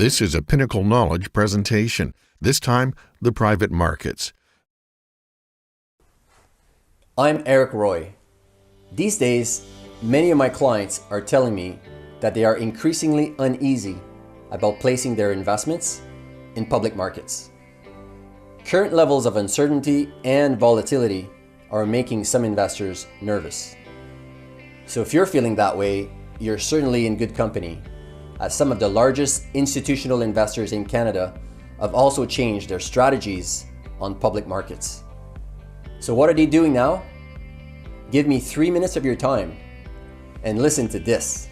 This is a Pinnacle Knowledge presentation, this time the private markets. I'm Eric Roy. These days, many of my clients are telling me that they are increasingly uneasy about placing their investments in public markets. Current levels of uncertainty and volatility are making some investors nervous. So if you're feeling that way, you're certainly in good company, as some of the largest institutional investors in Canada have also changed their strategies on public markets. So what are they doing now? Give me 3 minutes of your time and listen to this.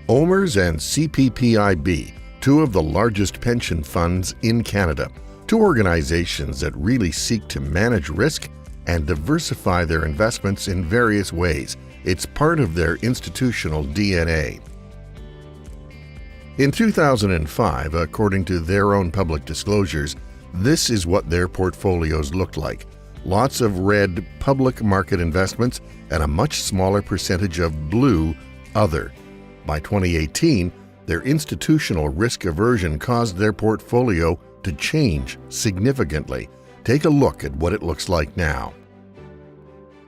OMERS and CPPIB, two of the largest pension funds in Canada, two organizations that really seek to manage risk and diversify their investments in various ways. It's part of their institutional DNA. In 2005, according to their own public disclosures, this is what their portfolios looked like. Lots of red public market investments and a much smaller percentage of blue other. By 2018, their institutional risk aversion caused their portfolio to change significantly. Take a look at what it looks like now.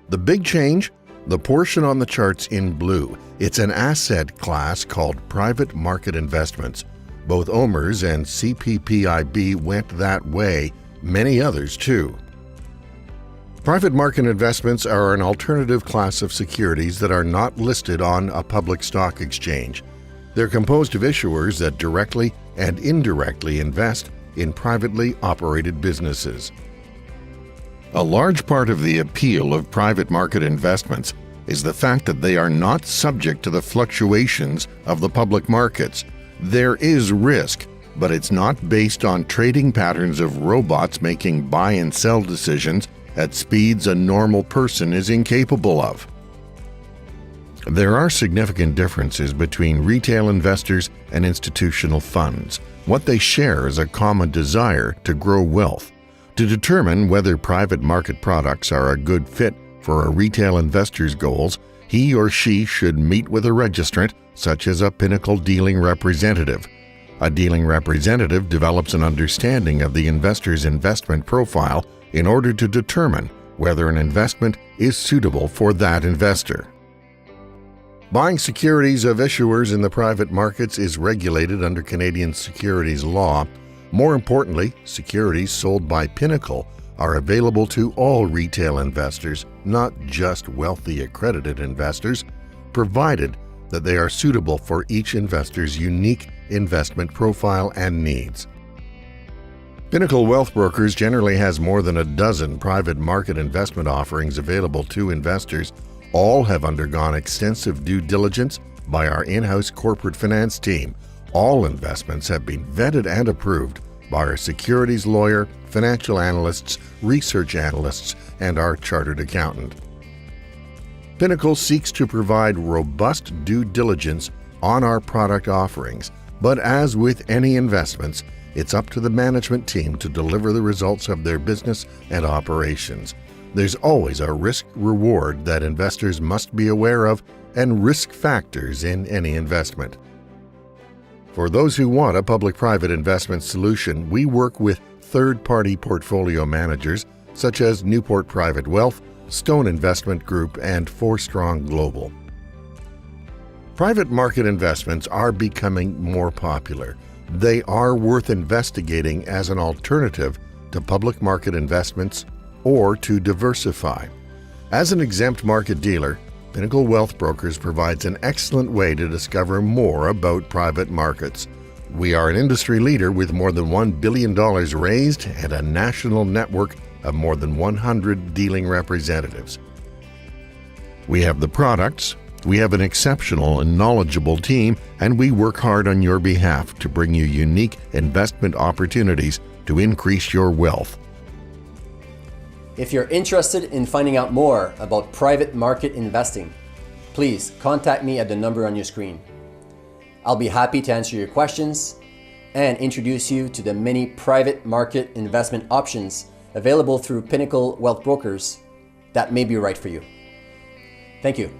The big change? The portion on the charts in blue. It's an asset class called private market investments. Both OMERS and CPPIB went that way, many others too. Private market investments are an alternative class of securities that are not listed on a public stock exchange. They're composed of issuers that directly and indirectly invest in privately operated businesses. A large part of the appeal of private market investments is the fact that they are not subject to the fluctuations of the public markets. There is risk, but it's not based on trading patterns of robots making buy and sell decisions at speeds a normal person is incapable of. There are significant differences between retail investors and institutional funds. What they share is a common desire to grow wealth. To determine whether private market products are a good fit for a retail investor's goals, he or she should meet with a registrant, such as a Pinnacle dealing representative. A dealing representative develops an understanding of the investor's investment profile in order to determine whether an investment is suitable for that investor. Buying securities of issuers in the private markets is regulated under Canadian securities law. More importantly, securities sold by Pinnacle are available to all retail investors, not just wealthy accredited investors, provided that they are suitable for each investor's unique investment profile and needs. Pinnacle Wealth Brokers generally has more than a dozen private market investment offerings available to investors. All have undergone extensive due diligence by our in-house corporate finance team. All investments have been vetted and approved by our securities lawyer, financial analysts, research analysts, and our chartered accountant. Pinnacle seeks to provide robust due diligence on our product offerings, but as with any investments, it's up to the management team to deliver the results of their business and operations. There's always a risk-reward that investors must be aware of and risk factors in any investment. For those who want a public-private investment solution, we work with third-party portfolio managers such as Newport Private Wealth, Stone Investment Group, and Four Strong Global. Private market investments are becoming more popular. They are worth investigating as an alternative to public market investments or to diversify. As an exempt market dealer, Pinnacle Wealth Brokers provides an excellent way to discover more about private markets. We are an industry leader with more than $1 billion raised and a national network of more than 100 dealing representatives. We have the products, we have an exceptional and knowledgeable team, and we work hard on your behalf to bring you unique investment opportunities to increase your wealth. If you're interested in finding out more about private market investing, please contact me at the number on your screen. I'll be happy to answer your questions and introduce you to the many private market investment options available through Pinnacle Wealth Brokers that may be right for you. Thank you.